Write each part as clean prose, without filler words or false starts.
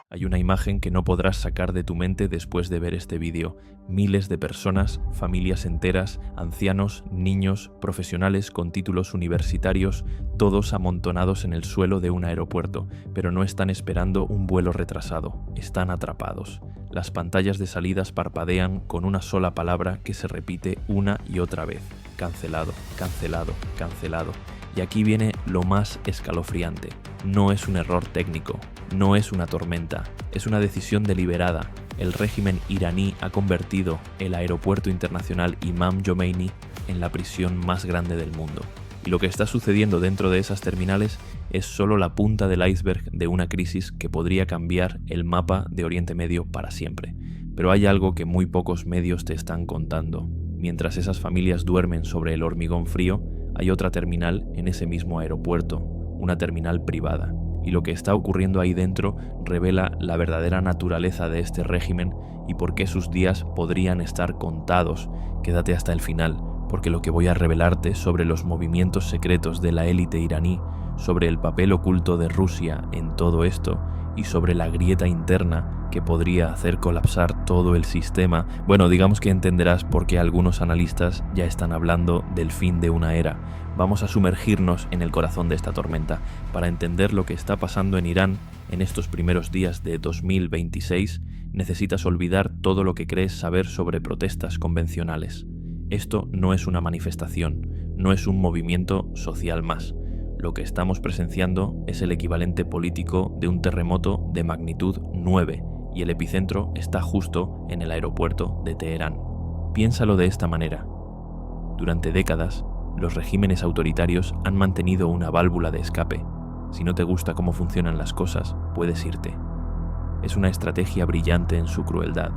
Hay una imagen que no podrás sacar de tu mente después de ver este vídeo. Miles de personas, familias enteras, ancianos, niños, profesionales con títulos universitarios, todos amontonados en el suelo de un aeropuerto, pero no están esperando un vuelo retrasado, están atrapados. Las pantallas de salidas parpadean con una sola palabra que se repite una y otra vez: cancelado, cancelado, cancelado. Y aquí viene lo más escalofriante. No es un error técnico, no es una tormenta, es una decisión deliberada. El régimen iraní ha convertido el aeropuerto internacional Imam Jomeini en la prisión más grande del mundo. Y lo que está sucediendo dentro de esas terminales es solo la punta del iceberg de una crisis que podría cambiar el mapa de Oriente Medio para siempre. Pero hay algo que muy pocos medios te están contando. Mientras esas familias duermen sobre el hormigón frío, hay otra terminal en ese mismo aeropuerto, una terminal privada. Y lo que está ocurriendo ahí dentro revela la verdadera naturaleza de este régimen y por qué sus días podrían estar contados. Quédate hasta el final, porque lo que voy a revelarte sobre los movimientos secretos de la élite iraní, sobre el papel oculto de Rusia en todo esto y sobre la grieta interna que podría hacer colapsar todo el sistema, bueno, digamos que entenderás por qué algunos analistas ya están hablando del fin de una era. Vamos a sumergirnos en el corazón de esta tormenta para entender lo que está pasando en Irán en estos primeros días de 2026. Necesitas olvidar todo lo que crees saber sobre protestas convencionales. Esto no es una manifestación, no es un movimiento social más. Lo que estamos presenciando es el equivalente político de un terremoto de magnitud 9 y el epicentro está justo en el aeropuerto de Teherán. Piénsalo de esta manera. Durante décadas, los regímenes autoritarios han mantenido una válvula de escape. Si no te gusta cómo funcionan las cosas, puedes irte. Es una estrategia brillante en su crueldad.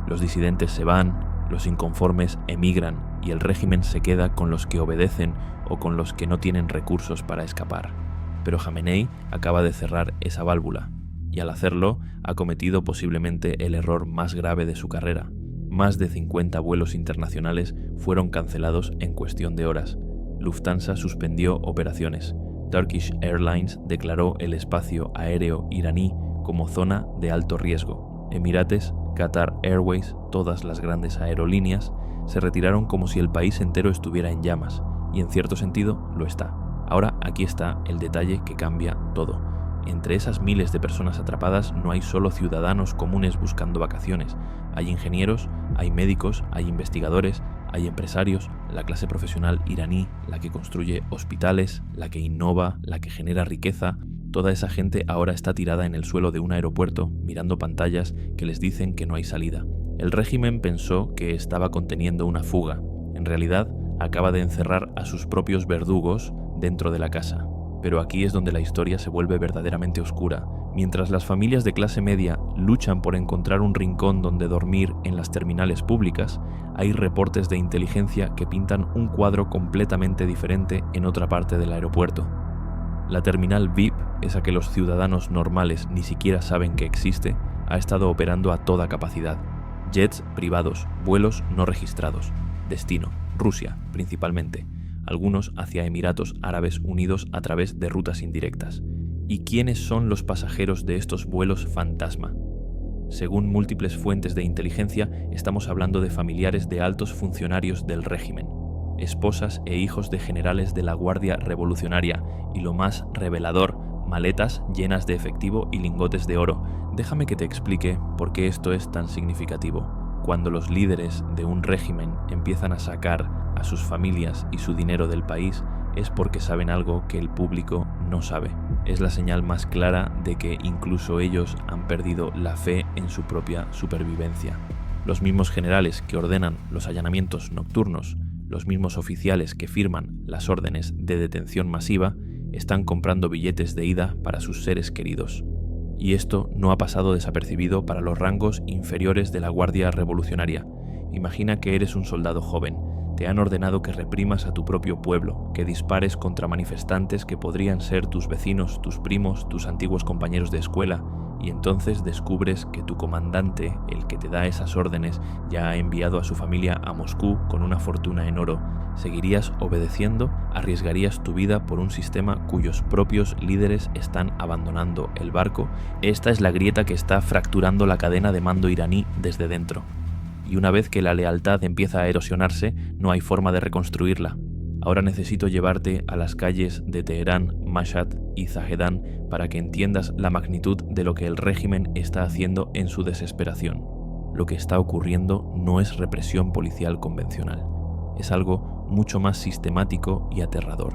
Los disidentes se van, los inconformes emigran y el régimen se queda con los que obedecen o con los que no tienen recursos para escapar. Pero Jamenei acaba de cerrar esa válvula y al hacerlo ha cometido posiblemente el error más grave de su carrera. Más de 50 vuelos internacionales fueron cancelados en cuestión de horas. Lufthansa suspendió operaciones. Turkish Airlines declaró el espacio aéreo iraní como zona de alto riesgo. Emirates, Qatar Airways, todas las grandes aerolíneas se retiraron como si el país entero estuviera en llamas, y en cierto sentido lo está. Ahora aquí está el detalle que cambia todo. Entre esas miles de personas atrapadas no hay solo ciudadanos comunes buscando vacaciones. Hay ingenieros, hay médicos, hay investigadores, hay empresarios, la clase profesional iraní, la que construye hospitales, la que innova, la que genera riqueza. Toda esa gente ahora está tirada en el suelo de un aeropuerto, mirando pantallas que les dicen que no hay salida. El régimen pensó que estaba conteniendo una fuga. En realidad, acaba de encerrar a sus propios verdugos dentro de la casa. Pero aquí es donde la historia se vuelve verdaderamente oscura. Mientras las familias de clase media luchan por encontrar un rincón donde dormir en las terminales públicas, hay reportes de inteligencia que pintan un cuadro completamente diferente en otra parte del aeropuerto. La terminal VIP, esa que los ciudadanos normales ni siquiera saben que existe, ha estado operando a toda capacidad. Jets privados, vuelos no registrados. Destino, Rusia, principalmente. Algunos hacia Emiratos Árabes Unidos a través de rutas indirectas. ¿Y quiénes son los pasajeros de estos vuelos fantasma? Según múltiples fuentes de inteligencia, estamos hablando de familiares de altos funcionarios del régimen, esposas e hijos de generales de la Guardia Revolucionaria y, lo más revelador, maletas llenas de efectivo y lingotes de oro. Déjame que te explique por qué esto es tan significativo. Cuando los líderes de un régimen empiezan a sacar a sus familias y su dinero del país, es porque saben algo que el público no sabe. Es la señal más clara de que incluso ellos han perdido la fe en su propia supervivencia. Los mismos generales que ordenan los allanamientos nocturnos, los mismos oficiales que firman las órdenes de detención masiva, están comprando billetes de ida para sus seres queridos. Y esto no ha pasado desapercibido para los rangos inferiores de la Guardia Revolucionaria. Imagina que eres un soldado joven. Te han ordenado que reprimas a tu propio pueblo, que dispares contra manifestantes que podrían ser tus vecinos, tus primos, tus antiguos compañeros de escuela, y entonces descubres que tu comandante, el que te da esas órdenes, ya ha enviado a su familia a Moscú con una fortuna en oro. ¿Seguirías obedeciendo? ¿Arriesgarías tu vida por un sistema cuyos propios líderes están abandonando el barco? Esta es la grieta que está fracturando la cadena de mando iraní desde dentro. Y una vez que la lealtad empieza a erosionarse, no hay forma de reconstruirla. Ahora necesito llevarte a las calles de Teherán, Mashhad y Zahedán para que entiendas la magnitud de lo que el régimen está haciendo en su desesperación. Lo que está ocurriendo no es represión policial convencional. Es algo mucho más sistemático y aterrador.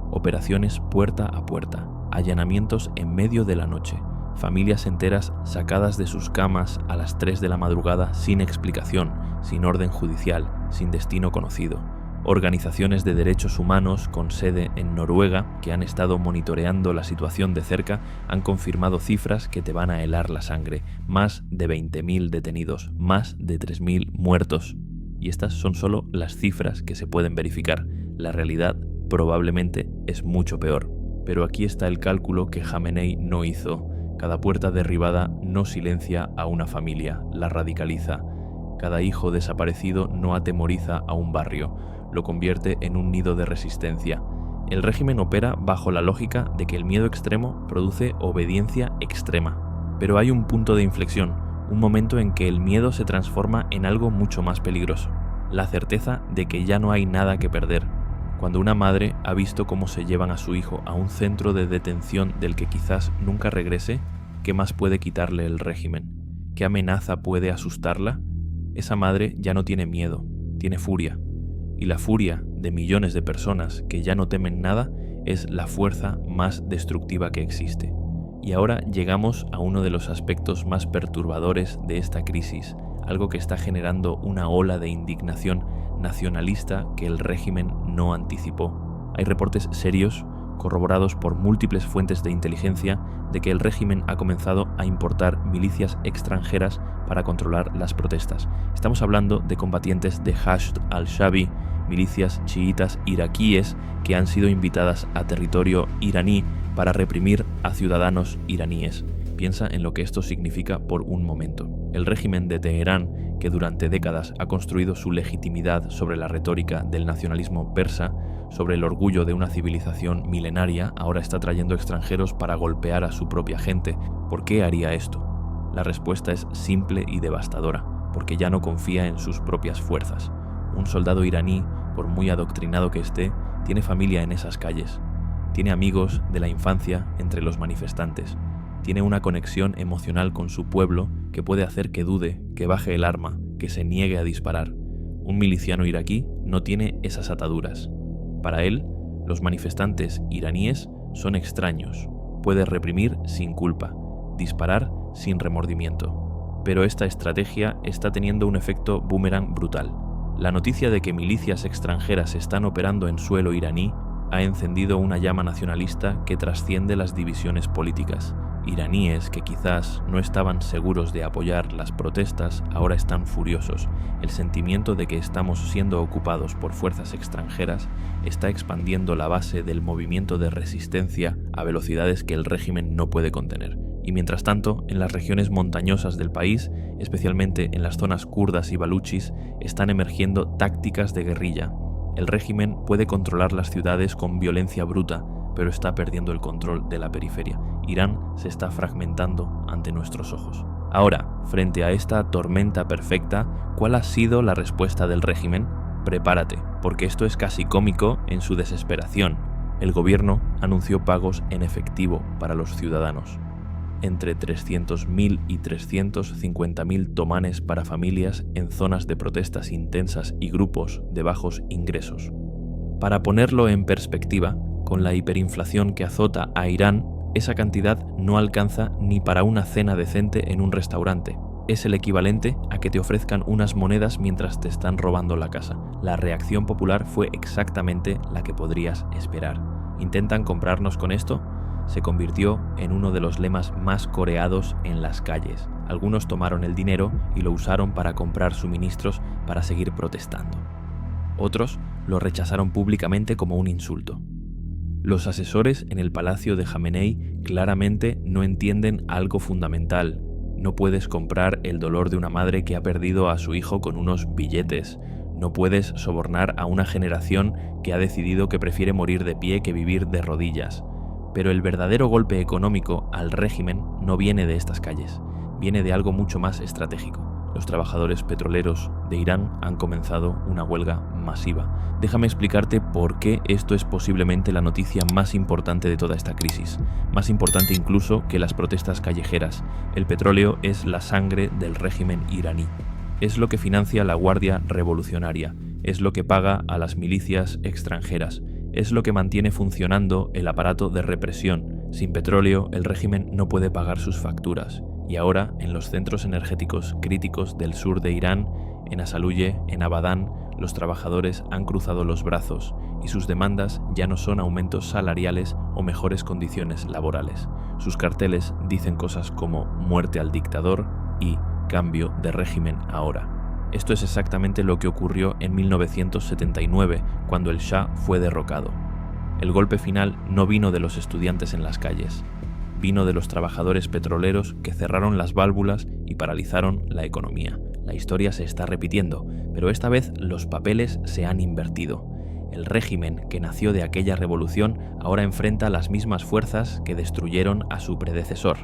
Operaciones puerta a puerta, allanamientos en medio de la noche, familias enteras sacadas de sus camas a las 3 de la madrugada sin explicación, sin orden judicial, sin destino conocido. Organizaciones de derechos humanos con sede en Noruega, que han estado monitoreando la situación de cerca, han confirmado cifras que te van a helar la sangre. Más de 20.000 detenidos, más de 3.000 muertos. Y estas son solo las cifras que se pueden verificar. La realidad probablemente es mucho peor. Pero aquí está el cálculo que Jamenei no hizo. Cada puerta derribada no silencia a una familia, la radicaliza. Cada hijo desaparecido no atemoriza a un barrio, lo convierte en un nido de resistencia. El régimen opera bajo la lógica de que el miedo extremo produce obediencia extrema. Pero hay un punto de inflexión, un momento en que el miedo se transforma en algo mucho más peligroso, la certeza de que ya no hay nada que perder. Cuando una madre ha visto cómo se llevan a su hijo a un centro de detención del que quizás nunca regrese, ¿qué más puede quitarle el régimen? ¿Qué amenaza puede asustarla? Esa madre ya no tiene miedo, tiene furia. Y la furia de millones de personas que ya no temen nada es la fuerza más destructiva que existe. Y ahora llegamos a uno de los aspectos más perturbadores de esta crisis, algo que está generando una ola de indignación nacionalista que el régimen no anticipó. Hay reportes serios, corroborados por múltiples fuentes de inteligencia, de que el régimen ha comenzado a importar milicias extranjeras para controlar las protestas. Estamos hablando de combatientes de Hashd al-Shabi, milicias chiitas iraquíes que han sido invitadas a territorio iraní para reprimir a ciudadanos iraníes. Piensa en lo que esto significa por un momento. El régimen de Teherán, que durante décadas ha construido su legitimidad sobre la retórica del nacionalismo persa, sobre el orgullo de una civilización milenaria, ahora está trayendo extranjeros para golpear a su propia gente. ¿Por qué haría esto? La respuesta es simple y devastadora, porque ya no confía en sus propias fuerzas. Un soldado iraní, por muy adoctrinado que esté, tiene familia en esas calles. Tiene amigos de la infancia entre los manifestantes. Tiene una conexión emocional con su pueblo que puede hacer que dude, que baje el arma, que se niegue a disparar. Un miliciano iraquí no tiene esas ataduras. Para él, los manifestantes iraníes son extraños. Puede reprimir sin culpa, disparar sin remordimiento. Pero esta estrategia está teniendo un efecto boomerang brutal. La noticia de que milicias extranjeras están operando en suelo iraní ha encendido una llama nacionalista que trasciende las divisiones políticas. Iraníes que quizás no estaban seguros de apoyar las protestas ahora están furiosos. El sentimiento de que estamos siendo ocupados por fuerzas extranjeras está expandiendo la base del movimiento de resistencia a velocidades que el régimen no puede contener. Y mientras tanto, en las regiones montañosas del país, especialmente en las zonas kurdas y baluchis, están emergiendo tácticas de guerrilla. El régimen puede controlar las ciudades con violencia bruta, pero está perdiendo el control de la periferia. Irán se está fragmentando ante nuestros ojos. Ahora, frente a esta tormenta perfecta, ¿cuál ha sido la respuesta del régimen? Prepárate, porque esto es casi cómico en su desesperación. El gobierno anunció pagos en efectivo para los ciudadanos. Entre 300.000 y 350.000 tomanes para familias en zonas de protestas intensas y grupos de bajos ingresos. Para ponerlo en perspectiva, con la hiperinflación que azota a Irán, esa cantidad no alcanza ni para una cena decente en un restaurante. Es el equivalente a que te ofrezcan unas monedas mientras te están robando la casa. La reacción popular fue exactamente la que podrías esperar. ¿Intentan comprarnos con esto? Se convirtió en uno de los lemas más coreados en las calles. Algunos tomaron el dinero y lo usaron para comprar suministros para seguir protestando. Otros lo rechazaron públicamente como un insulto. Los asesores en el palacio de Jamenei claramente no entienden algo fundamental. No puedes comprar el dolor de una madre que ha perdido a su hijo con unos billetes. No puedes sobornar a una generación que ha decidido que prefiere morir de pie que vivir de rodillas. Pero el verdadero golpe económico al régimen no viene de estas calles, viene de algo mucho más estratégico. Los trabajadores petroleros de Irán han comenzado una huelga masiva. Déjame explicarte por qué esto es posiblemente la noticia más importante de toda esta crisis. Más importante incluso que las protestas callejeras. El petróleo es la sangre del régimen iraní. Es lo que financia la Guardia Revolucionaria. Es lo que paga a las milicias extranjeras. Es lo que mantiene funcionando el aparato de represión. Sin petróleo, el régimen no puede pagar sus facturas. Y ahora, en los centros energéticos críticos del sur de Irán, en Asaluye, en Abadán, los trabajadores han cruzado los brazos y sus demandas ya no son aumentos salariales o mejores condiciones laborales. Sus carteles dicen cosas como muerte al dictador y cambio de régimen ahora. Esto es exactamente lo que ocurrió en 1979, cuando el Shah fue derrocado. El golpe final no vino de los estudiantes en las calles. Vino de los trabajadores petroleros que cerraron las válvulas y paralizaron la economía. La historia se está repitiendo, pero esta vez los papeles se han invertido. El régimen que nació de aquella revolución ahora enfrenta las mismas fuerzas que destruyeron a su predecesor.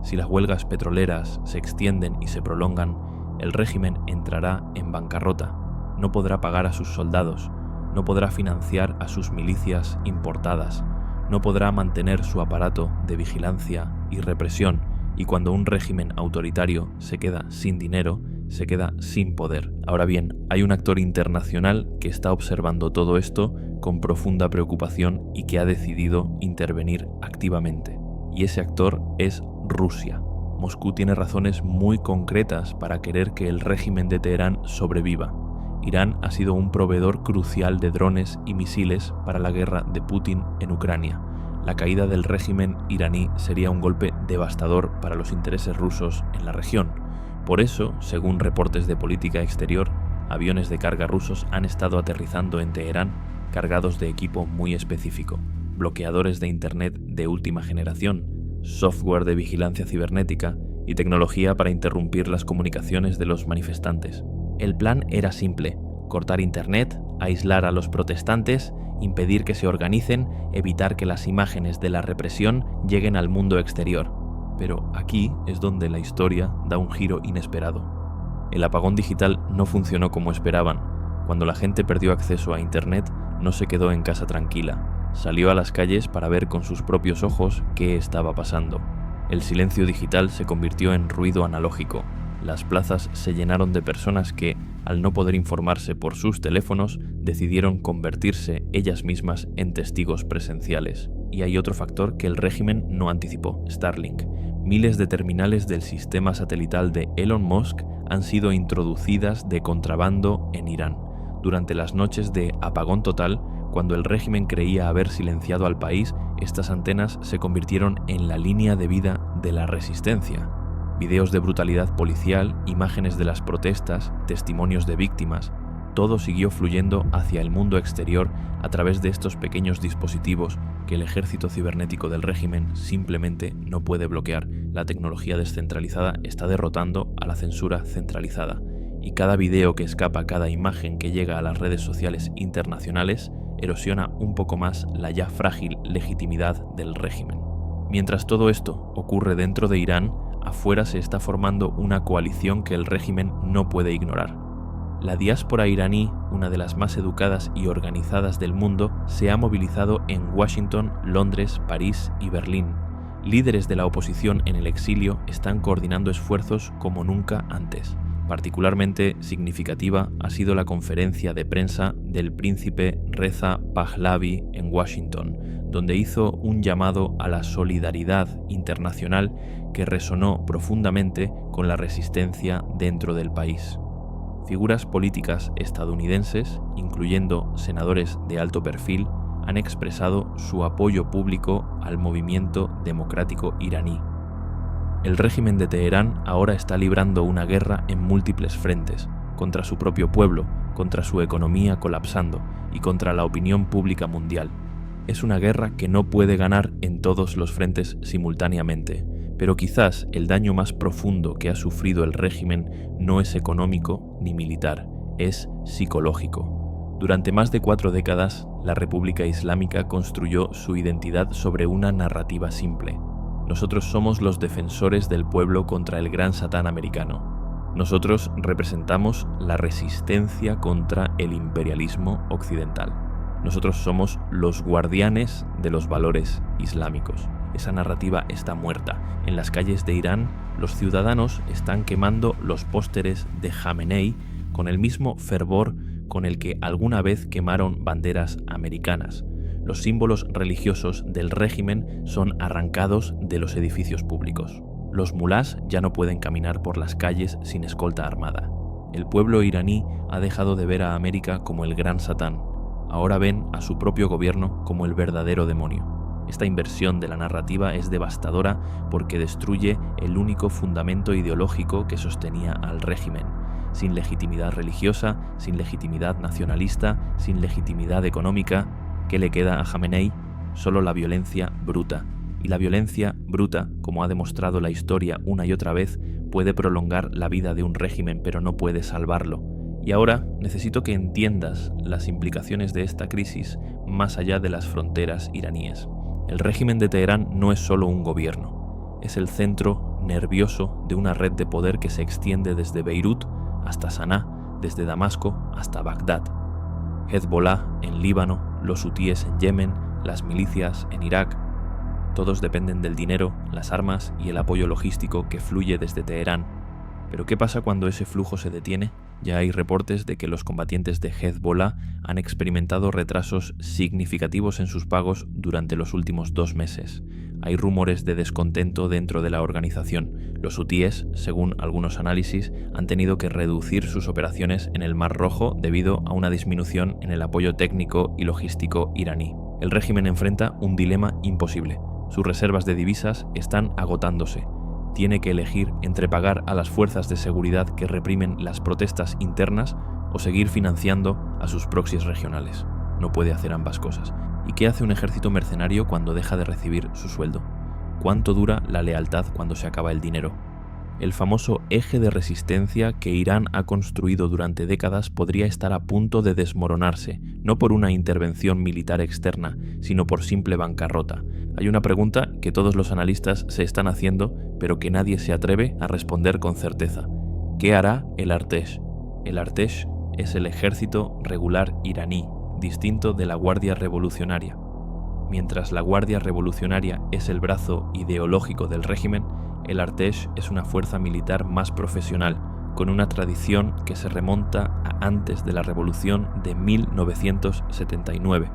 Si las huelgas petroleras se extienden y se prolongan, el régimen entrará en bancarrota. No podrá pagar a sus soldados, no podrá financiar a sus milicias importadas, no podrá mantener su aparato de vigilancia y represión, y cuando un régimen autoritario se queda sin dinero, se queda sin poder. Ahora bien, hay un actor internacional que está observando todo esto con profunda preocupación y que ha decidido intervenir activamente. Y ese actor es Rusia. Moscú tiene razones muy concretas para querer que el régimen de Teherán sobreviva. Irán ha sido un proveedor crucial de drones y misiles para la guerra de Putin en Ucrania. La caída del régimen iraní sería un golpe devastador para los intereses rusos en la región. Por eso, según reportes de política exterior, aviones de carga rusos han estado aterrizando en Teherán cargados de equipo muy específico, bloqueadores de Internet de última generación, software de vigilancia cibernética y tecnología para interrumpir las comunicaciones de los manifestantes. El plan era simple: cortar Internet, aislar a los protestantes, impedir que se organicen, evitar que las imágenes de la represión lleguen al mundo exterior. Pero aquí es donde la historia da un giro inesperado. El apagón digital no funcionó como esperaban. Cuando la gente perdió acceso a Internet, no se quedó en casa tranquila. Salió a las calles para ver con sus propios ojos qué estaba pasando. El silencio digital se convirtió en ruido analógico. Las plazas se llenaron de personas que, al no poder informarse por sus teléfonos, decidieron convertirse ellas mismas en testigos presenciales. Y hay otro factor que el régimen no anticipó: Starlink. Miles de terminales del sistema satelital de Elon Musk han sido introducidas de contrabando en Irán. Durante las noches de apagón total, cuando el régimen creía haber silenciado al país, estas antenas se convirtieron en la línea de vida de la resistencia. Videos de brutalidad policial, imágenes de las protestas, testimonios de víctimas, todo siguió fluyendo hacia el mundo exterior a través de estos pequeños dispositivos que el ejército cibernético del régimen simplemente no puede bloquear. La tecnología descentralizada está derrotando a la censura centralizada, y cada video que escapa, cada imagen que llega a las redes sociales internacionales, erosiona un poco más la ya frágil legitimidad del régimen. Mientras todo esto ocurre dentro de Irán, afuera se está formando una coalición que el régimen no puede ignorar. La diáspora iraní, una de las más educadas y organizadas del mundo, se ha movilizado en Washington, Londres, París y Berlín. Líderes de la oposición en el exilio están coordinando esfuerzos como nunca antes. Particularmente significativa ha sido la conferencia de prensa del príncipe Reza Pahlavi en Washington, donde hizo un llamado a la solidaridad internacional que resonó profundamente con la resistencia dentro del país. Figuras políticas estadounidenses, incluyendo senadores de alto perfil, han expresado su apoyo público al movimiento democrático iraní. El régimen de Teherán ahora está librando una guerra en múltiples frentes, contra su propio pueblo, contra su economía colapsando y contra la opinión pública mundial. Es una guerra que no puede ganar en todos los frentes simultáneamente, pero quizás el daño más profundo que ha sufrido el régimen no es económico ni militar, es psicológico. Durante más de 4 décadas, la República Islámica construyó su identidad sobre una narrativa simple. Nosotros somos los defensores del pueblo contra el gran Satán americano. Nosotros representamos la resistencia contra el imperialismo occidental. Nosotros somos los guardianes de los valores islámicos. Esa narrativa está muerta. En las calles de Irán, los ciudadanos están quemando los pósteres de Jamenei con el mismo fervor con el que alguna vez quemaron banderas americanas. Los símbolos religiosos del régimen son arrancados de los edificios públicos. Los mulás ya no pueden caminar por las calles sin escolta armada. El pueblo iraní ha dejado de ver a América como el gran Satán. Ahora ven a su propio gobierno como el verdadero demonio. Esta inversión de la narrativa es devastadora porque destruye el único fundamento ideológico que sostenía al régimen. Sin legitimidad religiosa, sin legitimidad nacionalista, sin legitimidad económica, ¿qué le queda a Jamenei? Solo la violencia bruta. Y la violencia bruta, como ha demostrado la historia una y otra vez, puede prolongar la vida de un régimen, pero no puede salvarlo. Y ahora necesito que entiendas las implicaciones de esta crisis más allá de las fronteras iraníes. El régimen de Teherán no es solo un gobierno, es el centro nervioso de una red de poder que se extiende desde Beirut hasta Saná, desde Damasco hasta Bagdad. Hezbollah en Líbano, los hutíes en Yemen, las milicias en Irak. Todos dependen del dinero, las armas y el apoyo logístico que fluye desde Teherán. Pero ¿qué pasa cuando ese flujo se detiene? Ya hay reportes de que los combatientes de Hezbollah han experimentado retrasos significativos en sus pagos durante los últimos 2 meses. Hay rumores de descontento dentro de la organización. Los hutíes, según algunos análisis, han tenido que reducir sus operaciones en el Mar Rojo debido a una disminución en el apoyo técnico y logístico iraní. El régimen enfrenta un dilema imposible. Sus reservas de divisas están agotándose. Tiene que elegir entre pagar a las fuerzas de seguridad que reprimen las protestas internas o seguir financiando a sus proxies regionales. No puede hacer ambas cosas. ¿Y qué hace un ejército mercenario cuando deja de recibir su sueldo? ¿Cuánto dura la lealtad cuando se acaba el dinero? El famoso eje de resistencia que Irán ha construido durante décadas podría estar a punto de desmoronarse, no por una intervención militar externa, sino por simple bancarrota. Hay una pregunta que todos los analistas se están haciendo, pero que nadie se atreve a responder con certeza. ¿Qué hará el Artesh? El Artesh es el ejército regular iraní, distinto de la Guardia Revolucionaria. Mientras la Guardia Revolucionaria es el brazo ideológico del régimen, el Artesh es una fuerza militar más profesional, con una tradición que se remonta a antes de la revolución de 1979.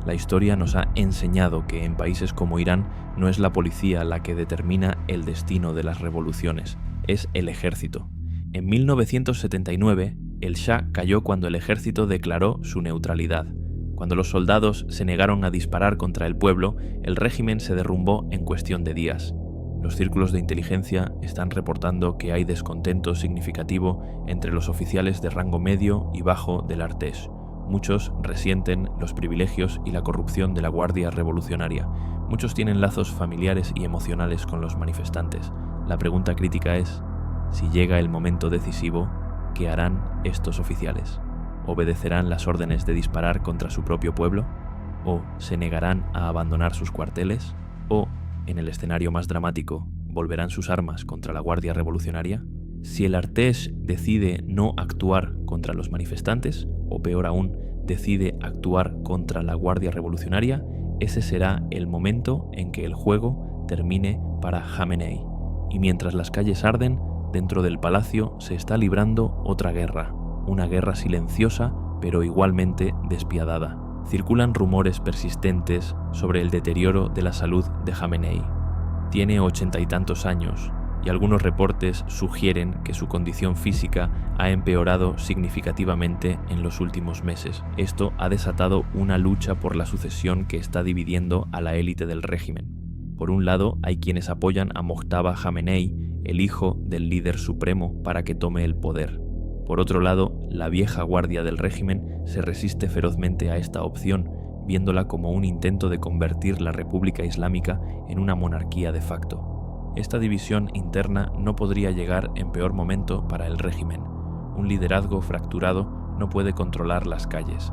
La historia nos ha enseñado que en países como Irán no es la policía la que determina el destino de las revoluciones, es el ejército. En 1979, el Shah cayó cuando el ejército declaró su neutralidad. Cuando los soldados se negaron a disparar contra el pueblo, el régimen se derrumbó en cuestión de días. Los círculos de inteligencia están reportando que hay descontento significativo entre los oficiales de rango medio y bajo del Artesh. Muchos resienten los privilegios y la corrupción de la Guardia Revolucionaria. Muchos tienen lazos familiares y emocionales con los manifestantes. La pregunta crítica es, si llega el momento decisivo, ¿qué harán estos oficiales? ¿Obedecerán las órdenes de disparar contra su propio pueblo? ¿O se negarán a abandonar sus cuarteles? ¿O, en el escenario más dramático, volverán sus armas contra la Guardia Revolucionaria? Si el Artesh decide no actuar contra los manifestantes, o peor aún, decide actuar contra la Guardia Revolucionaria, ese será el momento en que el juego termine para Jamenei. Y mientras las calles arden, dentro del palacio se está librando otra guerra, una guerra silenciosa pero igualmente despiadada. Circulan rumores persistentes sobre el deterioro de la salud de Jamenei. Tiene 80 y tantos años y algunos reportes sugieren que su condición física ha empeorado significativamente en los últimos meses. Esto ha desatado una lucha por la sucesión que está dividiendo a la élite del régimen. Por un lado, hay quienes apoyan a Mojtaba Jamenei, el hijo del líder supremo, para que tome el poder. Por otro lado, la vieja guardia del régimen se resiste ferozmente a esta opción, viéndola como un intento de convertir la República Islámica en una monarquía de facto. Esta división interna no podría llegar en peor momento para el régimen. Un liderazgo fracturado no puede controlar las calles.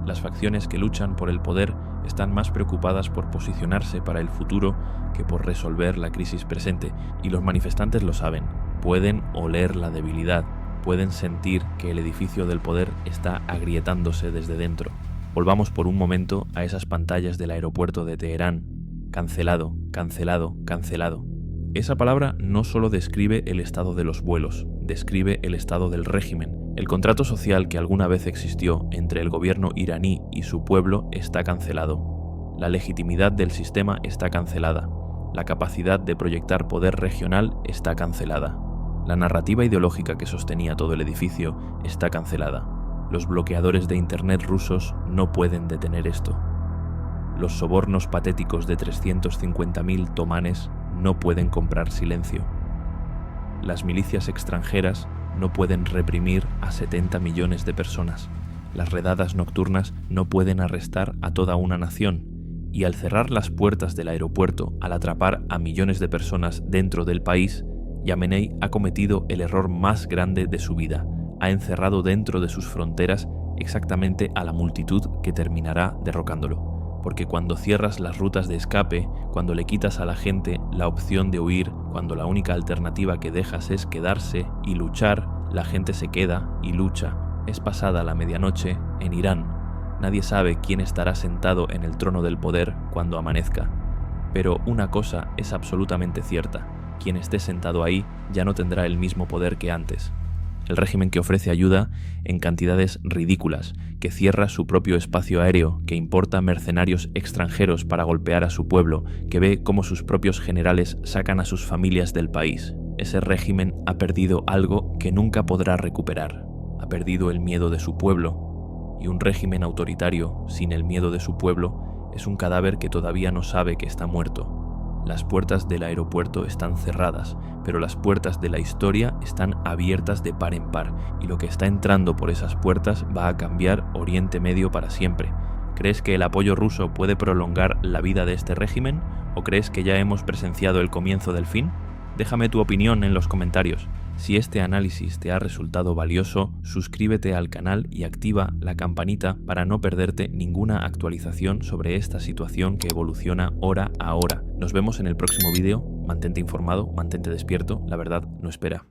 Las facciones que luchan por el poder están más preocupadas por posicionarse para el futuro que por resolver la crisis presente, y los manifestantes lo saben. Pueden oler la debilidad, pueden sentir que el edificio del poder está agrietándose desde dentro. Volvamos por un momento a esas pantallas del aeropuerto de Teherán. Cancelado, cancelado, cancelado. Esa palabra no solo describe el estado de los vuelos, describe el estado del régimen. El contrato social que alguna vez existió entre el gobierno iraní y su pueblo está cancelado. La legitimidad del sistema está cancelada. La capacidad de proyectar poder regional está cancelada. La narrativa ideológica que sostenía todo el edificio está cancelada. Los bloqueadores de Internet rusos no pueden detener esto. Los sobornos patéticos de 350.000 tomanes no pueden comprar silencio. Las milicias extranjeras no pueden reprimir a 70 millones de personas. Las redadas nocturnas no pueden arrestar a toda una nación. Y al cerrar las puertas del aeropuerto, al atrapar a millones de personas dentro del país, Yamenei ha cometido el error más grande de su vida. Ha encerrado dentro de sus fronteras exactamente a la multitud que terminará derrocándolo. Porque cuando cierras las rutas de escape, cuando le quitas a la gente la opción de huir, cuando la única alternativa que dejas es quedarse y luchar, la gente se queda y lucha. Es pasada la medianoche en Irán. Nadie sabe quién estará sentado en el trono del poder cuando amanezca. Pero una cosa es absolutamente cierta: quien esté sentado ahí ya no tendrá el mismo poder que antes. El régimen que ofrece ayuda en cantidades ridículas, que cierra su propio espacio aéreo, que importa mercenarios extranjeros para golpear a su pueblo, que ve cómo sus propios generales sacan a sus familias del país. Ese régimen ha perdido algo que nunca podrá recuperar. Ha perdido el miedo de su pueblo, y un régimen autoritario sin el miedo de su pueblo es un cadáver que todavía no sabe que está muerto. Las puertas del aeropuerto están cerradas, pero las puertas de la historia están abiertas de par en par, y lo que está entrando por esas puertas va a cambiar Oriente Medio para siempre. ¿Crees que el apoyo ruso puede prolongar la vida de este régimen? ¿O crees que ya hemos presenciado el comienzo del fin? Déjame tu opinión en los comentarios. Si este análisis te ha resultado valioso, suscríbete al canal y activa la campanita para no perderte ninguna actualización sobre esta situación que evoluciona hora a hora. Nos vemos en el próximo vídeo. Mantente informado, mantente despierto, la verdad no espera.